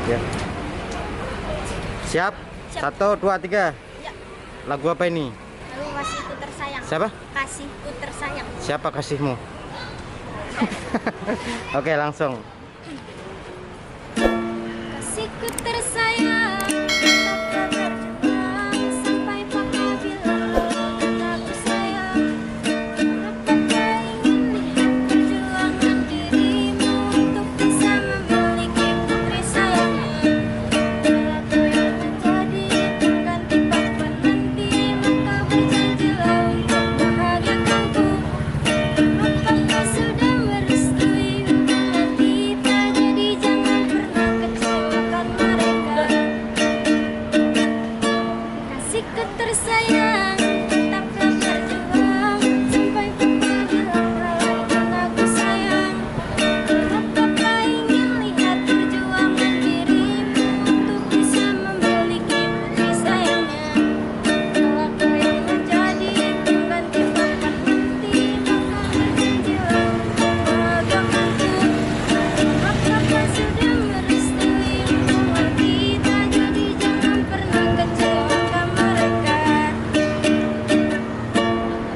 Ya. Siap? Siap. 1, 2, 3. Ya. Lagu apa ini? Lalu kasihku tersayang. Siapa? Kasihku tersayang. Siapa kasihmu? Oke, langsung. Kasihku tersayang, tetap berjuang sampai papa bilang kan aku sayang. Apakah ingin lihat perjuangan dirimu untuk bisa memiliki putri sayangnya? Bila kau yang menjadi pengganti papa nanti, maka berjanjilah untuk bahagiakanku. Apakah sudah merestui hubungan kita? Jadi jangan pernah kecewakan mereka. Kasihku tersayang, tetaplah berjuang sampai papa bilang halaikan aku sayang. Apakah ingin lihat perjuangan dirimu untuk bisa memiliki putri sayangnya? Kalau kau yang menjadi pengganti papa nanti, maka berjanjilah untuk bahagiakanku. Apakah sudah merestui hubungan kita? Jadi jangan pernah kecewakan mereka.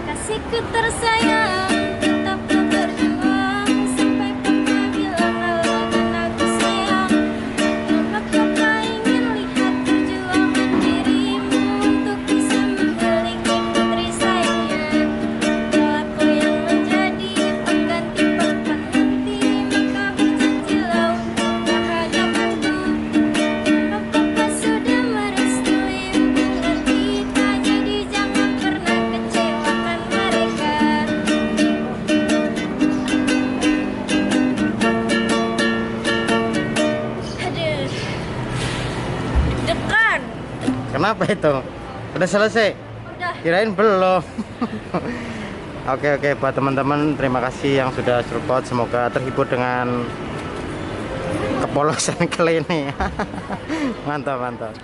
Kasihku tersayang, tetaplah berjuang sampai papa bilang halaikan aku sayang. Apakah ingin lihat perjuangan dirimu untuk bisa memiliki putri sayangnya? Kalau kau yang menjadi pengganti papa nanti, maka berjanjilah untuk bahagiakanku. Apakah sudah merestui hubungan kita? Jadi jangan pernah kecewakan mereka. Aduh, deg-degan. Kenapa itu? Udah selesai? Udah. Kirain belum. Oke, buat teman-teman terima kasih yang sudah support, semoga terhibur dengan kepolosan kali ini. Mantap.